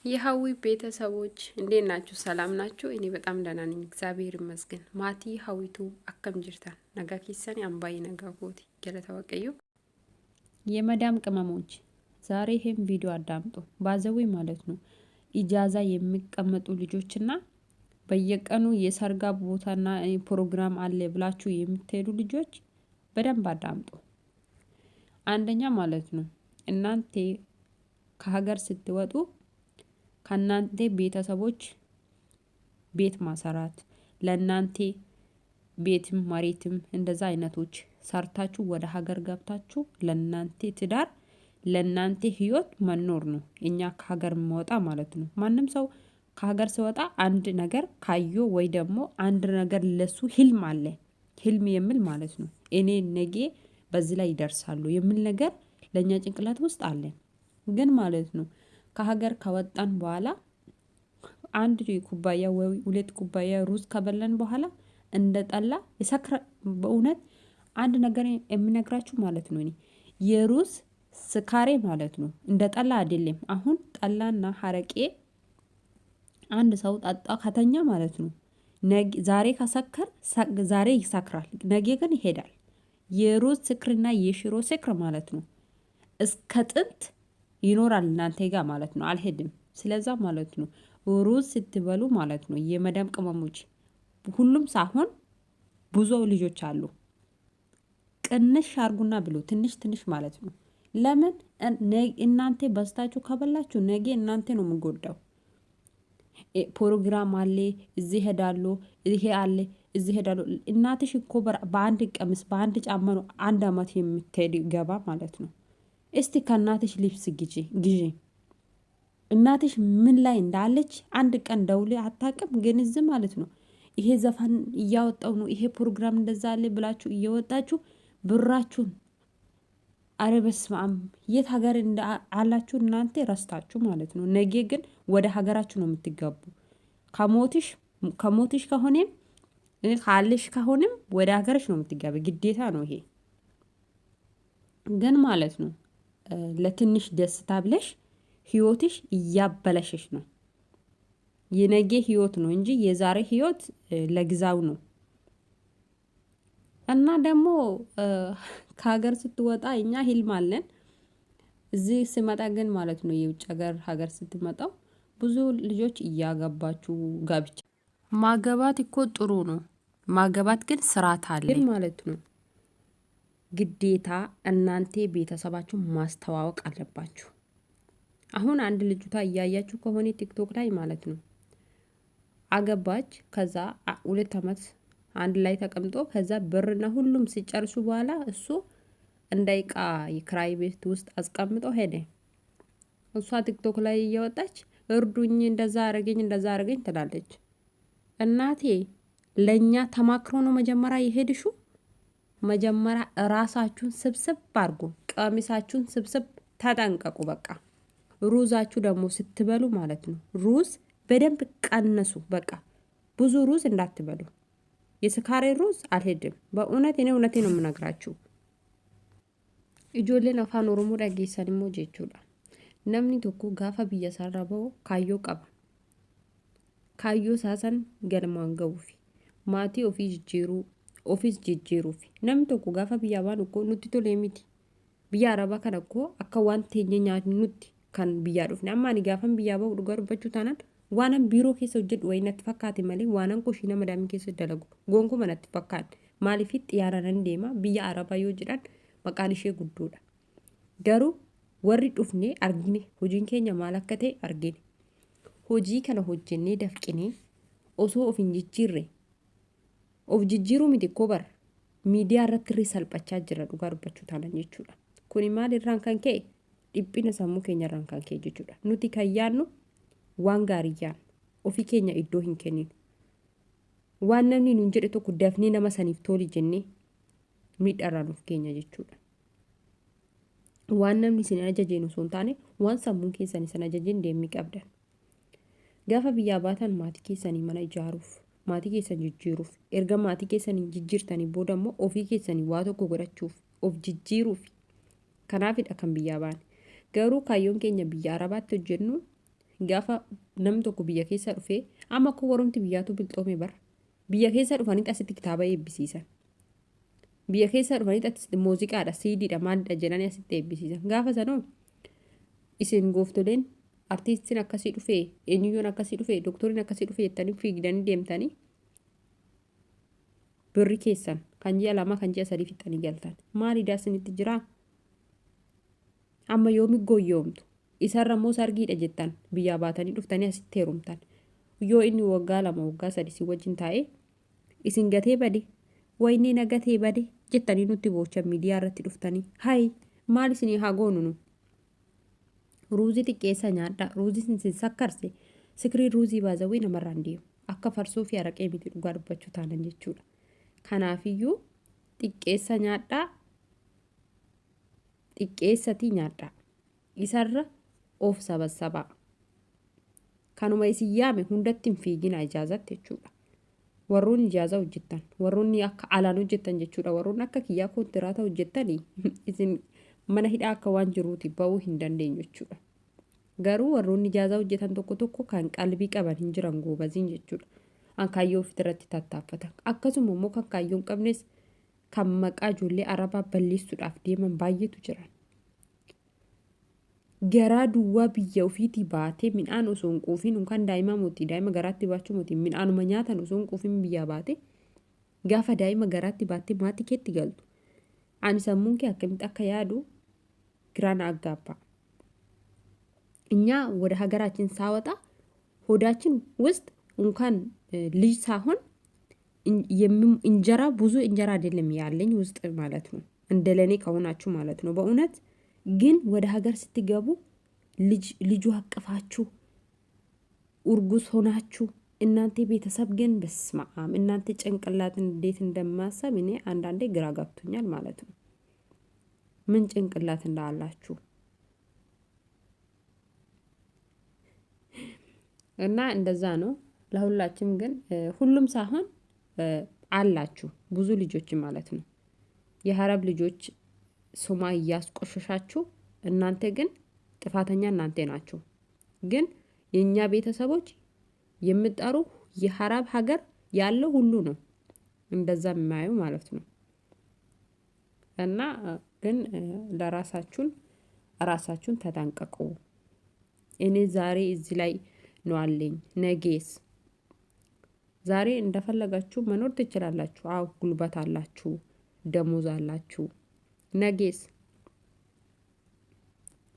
የሀዊ ቤተሰቦች እንዴት ናችሁ? ሰላም ናችሁ? እኔ በጣም ደህና ነኝ፣ እግዚአብሔር ይመስገን። ማቲ ሀዊቱ አከም ጅርታን ነጋ ኪሰን አምባይ ነጋ ኮቲ ጀለተ ወቀዩ የመዳም ቅመሞች ዛሬ ይሄን ቪዲዮ አዳምጡ። ባዘዊ ማለት ነው ኢጃዛ የሚቀመጡ ልጆችና በየቀኑ የሰርጋ ቦታና ፕሮግራም አለ ብላችሁ የምትሄዱ ልጆች በደንብ አዳምጡ። አንደኛ ማለት ነው እናንተ ከሀገር ስትወጡ ከእናንተ ቤተሰቦች ቤት ማሰራት ለእናንተ ቤትም መሬትም እንደዛ አይነቶች ሰርታችሁ ወደ ሀገር ገብታችሁ ለእናንተ ትዳር ለእናንተ ህይወት መኖር ነው። እኛ ከሀገር መውጣ ማለት ነው። ማንም ሰው ከሀገር ሲወጣ አንድ ነገር ካዮ ወይ ደግሞ አንድ ነገር ለሱ ህልም አለ። ህልም የሚል ማለት ነው። እኔ ነገ በዚህ ላይ ይደርሳሉ የሚል ነገር ለእኛ ጭንቅላት ውስጥ አለ። ግን ማለት ነው ከሀገር ከወጣን በኋላ አንድ ኩባያ ወይ ሁለት ኩባያ ሩዝ ከበላን በኋላ እንደ ጠላ ይሰክራ። በእውነት አንድ ነገር የምነግራችሁ ማለት ነው እኔ የሩዝ ስካሬ ማለት ነው እንደ ጠላ አይደለም። አሁን ጠላና ሀረቄ አንድ ሰው ጠጣ ከተኛ ማለት ነው ዛሬ ከሰከር ዛሬ ይሰክራል፣ ነገ ግን ይሄዳል። የሩዝ ስክርና የሽሮ ስክር ማለት ነው እስከ ጥንት ይኖራል እናንተ ጋር ማለት ነው፣ አልሄድም። ስለዛ ማለት ነው ሩዝ ስትበሉ ማለት ነው የመዳም ቅመሞች ሁሉም ሳይሆን ብዙ ልጆች አሉ፣ ቅንሽ አርጉና ብሉ፣ ትንሽ ትንሽ ማለት ነው። ለምን እናንተ በስታችሁ ከበላችሁ ነገ እናንተ ነው የምጎዳው። ፕሮግራም አለ እዚህ ሄዳሉ፣ ይሄ አለ እዚህ ሄዳሉ። እናትሽ እኮ በአንድ ቀሚስ በአንድ ጫማ ነው አንድ አመት የምትሄድ ገባ ማለት ነው። እስቲ ከእናትሽ ልብስ ግዢ። እናትሽ ምን ላይ እንዳለች አንድ ቀን ደውሌ አታውቅም። ግን እዚህ ማለት ነው ይሄ ዘፈን እያወጣው ነው ይሄ ፕሮግራም እንደዛ አለ ብላችሁ እየወጣችሁ ብራችሁን አረ በስመ አብ የት ሀገር አላችሁ እናንተ ረስታችሁ ማለት ነው። ነገ ግን ወደ ሀገራችሁ ነው የምትገቡ። ከሞትሽ ከሆነም ካለሽ ከሆነም ወደ ሀገርሽ ነው የምትገቢ፣ ግዴታ ነው ይሄ። ግን ማለት ነው ለትንሽ ደስታ ብለሽ ህይወትሽ እያበለሸሽ ነው። የነገ ህይወት ነው እንጂ የዛሬ ህይወት ለግዛው ነው። እና ደግሞ ከሀገር ስትወጣ እኛ ህልም አለን። እዚህ ስመጣ ግን ማለት ነው የውጭ ሀገር ስትመጣው ብዙ ልጆች እያገባችሁ ጋብቻ ማገባት እኮ ጥሩ ነው። ማገባት ግን ስርዓት አለ ማለት ነው። ግዴታ እናንተ ቤተሰባችሁን ማስተዋወቅ አለባችሁ። አሁን አንድ ልጅቷ እያያችሁ ከሆነ ቲክቶክ ላይ ማለት ነው አገባች። ከዛ 2 አመት አንድ ላይ ተቀምጦ ከዛ ብርና ሁሉም ሲጨርሱ በኋላ እሱ እንዳይቃ የክራይ ቤት ውስጥ አስቀምጦ ሄደ። እሷ ቲክቶክ ላይ እየወጣች እርዱኝ፣ እንደዛ አረገኝ ትላለች። እናቴ ለኛ ተማክሮ ነው መጀመሪያ የሄድሹ። መጀመሪያ ራሳችሁን ስብስብ አርጉ፣ ቀሚሳችሁን ስብስብ ተጠንቀቁ። በቃ ሩዛችሁ ደግሞ ስትበሉ ማለት ነው ሩዝ በደንብ ቀነሱ። በቃ ብዙ ሩዝ እንዳትበሉ። የስካሬ ሩዝ አልሄድም። በእውነት እውነቴ ነው የምነግራችሁ። ijoolleen afaan oromoo dhageessan immoo jechuudha. Namni tokko gaafa biyya isaarra bahu kaayyoo qaba. Kaayyoo isaasan galmaan ga'uufi maatii ofiis jijjiiruufi namni tokko gaafa biyya baan ukkoo nutti tolee miti. Biyya arabaa kana ukkoo akka waan teenye nyaatni nutti kan biyyaa dhufne. Amma ani gaafan biyyaa bahu dhugaa dubbachuu taanaan waanan biiroo keessa hojjedhu wayii natti fakkaate malee waanan kushina madaamii keessa dalagu gonkumaa natti fakkaate. Maaliif xiyyaaraan deema biyya arabaa yoo jedhan maqaan ishee guddoodha. Garuu warri dhufnee argine hojiin keenya maal akka ta'e argine. Hojii kana hojjennee dafqinee osoo of hin jijjiirre of jijjiiruu miti kobar miidiyaa irratti salphachaa jira dhugaa dubbachuu taanaan jechuudha. Kuni maal irraan kan ka'e dhiphina sammuu keenya irraan kan ka'e jechuudha. Nuti kan yaadnu waan gaarii yaadnu ofii keenya iddoo hin kenninu. Waan namni nuun jedhe tokko dafnee nama saniif toli jennee miidharraa nuuf keenya jechuudha. Waan namni isin ajajeen osoo hin taane waan sammuun keessanii sana ajajeen deemii qabdan. Gaafa biyyaa baatan maatii keessanii mana ijaaruuf, maatii keessan jijjiiruuf, erga maatii keessanii jijjiirtanii booda immoo ofii keessanii waa tokko godhachuuf, of jijjiiruuf kanaafidha kan biyyaa baane. Garuu kaayyoon keenya biyya arabaatti hojjennu gaafa namni tokko biyya keessa dhufee amma akka warrumti biyyaatu bilxoome bara biyya keessa dhufanii asitti kitaaba eebbisiisan. Biyya keessa dhufanii asitti muuziqaadha siidiidha maalidha jedhanii asitti eebbisiisan. Gaafa sanoo isin gooftoleen artiistiin akkasii dhufee eenyuun akkasii dhufee doktoriin akkasii dhufee jettanii fiigdanii deemtanii birri keessan kan ji'a 2 kan ji'a 3 fixanii galtan maaliidhaa isinitti jiraa? Amma yoomi gooyyoomtu isarra immoo sargiidha jettan biyyaa baatanii dhuftanii asitti heerumtan yoo inni waggaa 2 waggaa 3 si wajjin taa'ee isin gatee bade wayinii na gatee bade jettanii nutti boochan miidiyaa irratti dhuftanii hayi maal isinii haa goonu nu ruuzii xiqqeessa nyaadhaa ruuzii sin sakkarse sikirii ruuzii baazawii namarraan deemu akka farsoo fi araqee miti dhugaa dubbachuu taanan jechuudha. Kanaafiyyuu xiqqeessa nyaadhaa xiqqeessatii nyaadhaa isarra of sabasabaa kanuma isin yaame hundatti hin fiigina ijaazatti jechuudha. Warroonni ijaazaa hojjettan warroonni akka alaan hojjettan jechuudha. Warroonni akka kiyyaa kontiraata hojjettanii isin mana hidhaa akka waan jiruuti ba'uu hin dandeenyu jechuudha. Garuu warroonni ijaazaa hojjetan tokko tokko kan qalbii qaban hin jiran goobaziin jechuudha. An kaayyoo ofirratti tattaaffatan akkasuma immoo kan kaayyoo hin qabnes kan maqaa ijoollee arabaa balleessuudhaaf deeman baay'eetu jiran. Garaa duwwaa biyya ofiitii baatee midhaan osoo hin quufiin kan daa'ima mootii daa'ima garaatti baachuu mootii midhaanuma nyaatan osoo hin quufiin biyyaa baate gaafa daa'ima garaatti baattee maatii keetti galtu. Ani sammuun kee akkamitti akka yaadu ግራ አጋባ። እኛ ወደ ሀገራችን ሳወጣ ሆዳችን ውስጥ እንኳን ልጅ ሳይሆን እንጀራ ብዙ እንጀራ አይደለም ያለኝ ውስጥ ማለት ነው። እንደለኔ ከሆናችሁ ማለት ነው። በእውነት ግን ወደ ሀገር ስትገቡ ልጁ አቀፋችሁ ኡርጉስ ሆናችሁ እናንተ ቤተሰብ ግን በስማም እናንተ ጭንቅላት እንዴት እንደማሰብ እኔ አንዳንዴ ግራ ገብቶኛል ማለት ነው። ምን ጭንቅላት እንዳላችሁ እና እንደዛ ነው። ለሁላችንም ግን ሁሉም ሳይሆን አላችሁ ብዙ ልጆች ማለት ነው። የሀረብ ልጆች ሶማ እያስቆሸሻችሁ እናንተ ግን ጥፋተኛ እናንተ ናችሁ። ግን የኛ ቤተሰቦች የምጠሩ የሀረብ ሀገር ያለው ሁሉ ነው እንደዛ የማዩ ማለት ነው። እና ግን ለራሳችሁን ተጠንቀቁ። እኔ ዛሬ እዚህ ላይ ነው አለኝ። ነገስ ዛሬ እንደፈለጋችሁ መኖር ትችላላችሁ። አው ጉልበት አላችሁ፣ ደሞዝ አላችሁ። ነገስ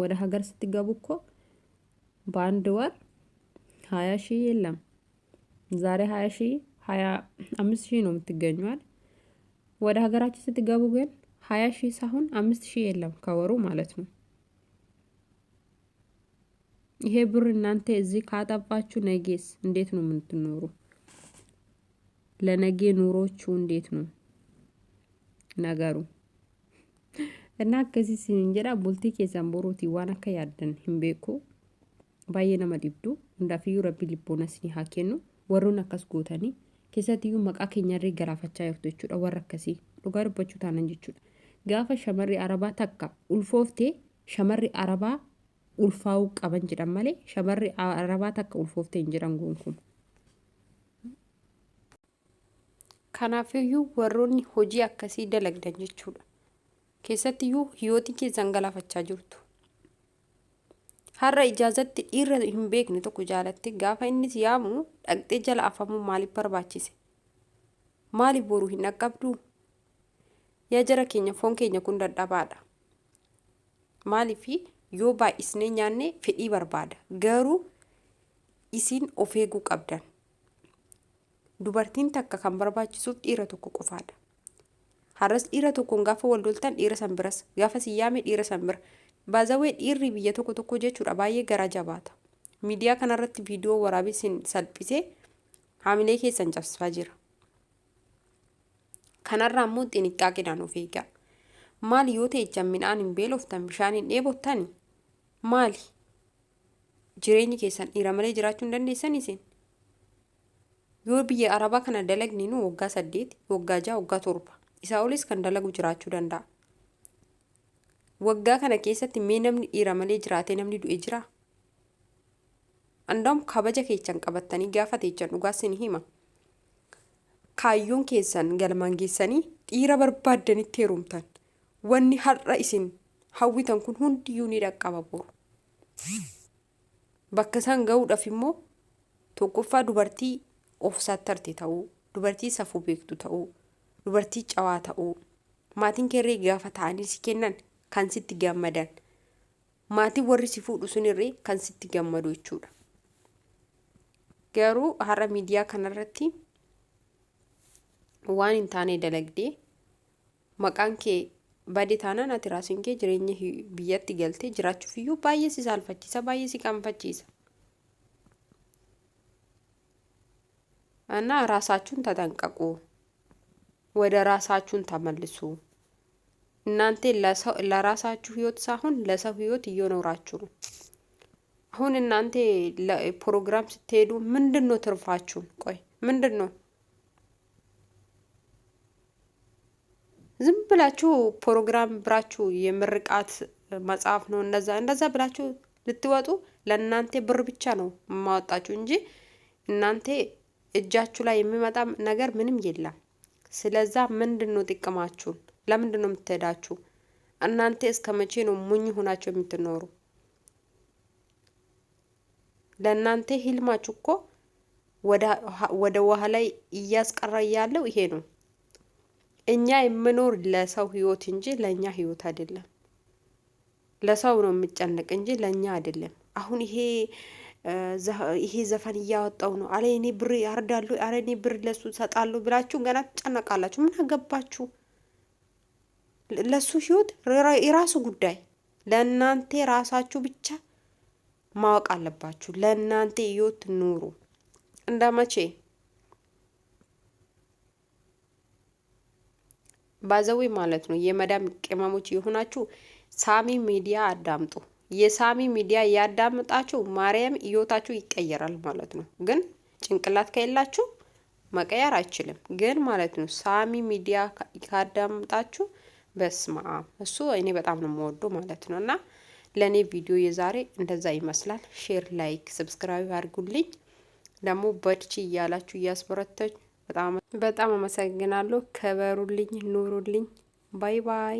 ወደ ሀገር ስትገቡ እኮ በአንድ ወር 20 ሺህ የለም። ዛሬ 20 ሺህ 25 ሺህ ነው የምትገኙዋል። ወደ ሀገራችሁ ስትገቡ ግን 20 ሺህ ሳይሆን 5 ሺህ የለም ከወሩ ማለት ነው። ይሄ ብር እናንተ እዚህ ካጠፋችሁ ነገስ እንዴት ነው የምትኖሩ? ለነገ ኑሮቹ እንዴት ነው ነገሩ? እና ከዚህ ሲንጀራ ቡልቲ ኬሳን ቦሮቲ ዋና ከያደን ህምቤኩ ባየ ነማ ዲብዱ እንዳፊዩ ረቢ ሊቦነስኒ ሀኬኑ ወሩን አከስ ጎተኒ keessattuu maqaa keenyarree garaafachaa jirtu jechuudha. Warra akkasii dhugaa dubbachuu taanan jechuudha. Gaafa shamarri arabaa takka ulfooftee shamarri arabaa ulfaa'uu qaban jedhan malee shamarri arabaa takka ulfooftee hin jiran gonkuun. Kanaafiyyuu warroonni hojii akkasii dalagdan jechuudha. Keessattiyyuu hiyootii keessan galaafachaa jirtu. Har'a ijaazatti dhiirra hin beekne tokko jaalatti gaafa innis yaamu dhaqxee jala afamuu maaliif barbaachise? Maaliif boruu hin dhaqqabduu? Yaa jara keenya foon keenya kun dadhabaadha. Maaliif yoo baay'isnee nyaanne fedhii barbaada. Garuu isin of eeguu qabdan. Dubartiin takka kan barbaachisuuf dhiira tokko qofaadha. Har'as dhiira tokkoon gaafa wal loltan dhiira san biras gaafa si yaame dhiira san bira. Baazawee dhiirri biyya tokko jechuudha baay'ee garaa jabaata. Miidiyaa kanarratti viidiyoo waraabessin salphisee haamilee keessan cabsisaa jira. Kanarraa immoo xinqaaqidhaan of eegaa. Maali yoo ta'e ejjan midhaan hin beeloftan bishaan hin dheebottani? Maali? Jireenyi keessan dhiira malee jiraachuu hin dandeessan isin? Yoo biyya arabaa kana dalagni nu waggaa 8, waggaa 6, waggaa 7 isaa olis kan dalagu jiraachuu danda'a. Waggaa kana keessatti mee namni dhiira malee jiraatee namni du'e jira? እንደውም ከበጀ ኬቸን ቀበተኒ ጋፈት ጀን ዱጋስን ሂማ ካዩን ኬሰን ገልማን ጌሰኒ ጢራ በርባደን ይቴሩምተን ወኒ ሀራ ኢሲን ሀዊተን ኩን ሁንዲዩን ይደቀበቦሩ bakkasan ga'uudhaaf immoo tokkoffaa dubartii of sattarte ta'uu dubartii safuu beektu ta'uu dubartii cawaa ta'uu maatiin keerree gaafa ta'anii si kennan kan sitti gammadan maatiin warri si fuudhu sunirree kan sitti gammadu jechuudha. Garuu har'a miidiyaa kanarratti waan hin taane dalagdee maqaan kee badii taanaan ati raasin kee jireenya biyyatti galtee jiraachuuf iyyuu baay'ee si saalfachiisa baay'ee si qaanfachiisa. እና ራሳችሁን ተጠንቀቁ ወደ ራሳችሁን ተመልሱ እናንተ ለራሳችሁ ህይወት ሳይሆን ለሰው ህይወት እየኖራችሁ ነው አሁን እናንተ ለፕሮግራም ስትሄዱ ምንድነው ትርፋችሁ ቆይ ምንድነው ዝም ብላችሁ ፕሮግራም ብራችሁ የምርቃት መጽሐፍ ነው እንደዛ ብላችሁ ልትወጡ ለእናንተ ብር ብቻ ነው ማወጣችሁ እንጂ እናንተ እጃችሁ ላይ የሚመጣ ነገር ምንም የለም ስለዛ ምንድነው ጥቅማችሁ ለምንድነው የምትሄዳችሁ እናንተ እስከመቼ ነው ሙኝ ሆናችሁ የምትኖሩ ለእናንተ ህልማችሁ እኮ ወደ ውሃ ላይ እያስቀረ ያለው ይሄ ነው እኛ የምኖር ለሰው ህይወት እንጂ ለኛ ህይወት አይደለም ለሰው ነው የምጨነቅ እንጂ ለኛ አይደለም አሁን ይሄ ዘፈን ያወጣው ነው አለ እኔ ብር ያርዳሉ አረ እኔ ብር ለሱ ሰጣለሁ ብላችሁ ገና ተጨነቃላችሁ ምን አገባችሁ ለሱ ህይወት የራሱ ጉዳይ ለእናንተ ራሳችሁ ብቻ ማወቅ አለባችሁ ለእናንተ ህይወት ኑሩ እንደመቼ ባዘዊ ማለት ነው የመዳም ቅመሞች የሆናችሁ ሳሚ ሚዲያ አዳምጡ የሳሚ ሚዲያ ያዳምጣችሁ ማርያም ህይወታችሁ ይቀየራል ማለት ነው ግን ጭንቅላት ከሌላችሁ መቀየር አይችልም ግን ማለት ነው ሳሚ ሚዲያ ካዳምጣችሁ በስማ እሱ እኔ በጣም ነው የምወደው ማለት ነውና ለኔ ቪዲዮ የዛሬ እንደዛ ይመስላል ሼር ላይክ ሰብስክራይብ አድርጉልኝ ደግሞ በርቺ እያላችሁ እያስበረታችሁ በጣም አመሰግናለሁ ከበሩልኝ ኑሩልኝ ባይ ባይ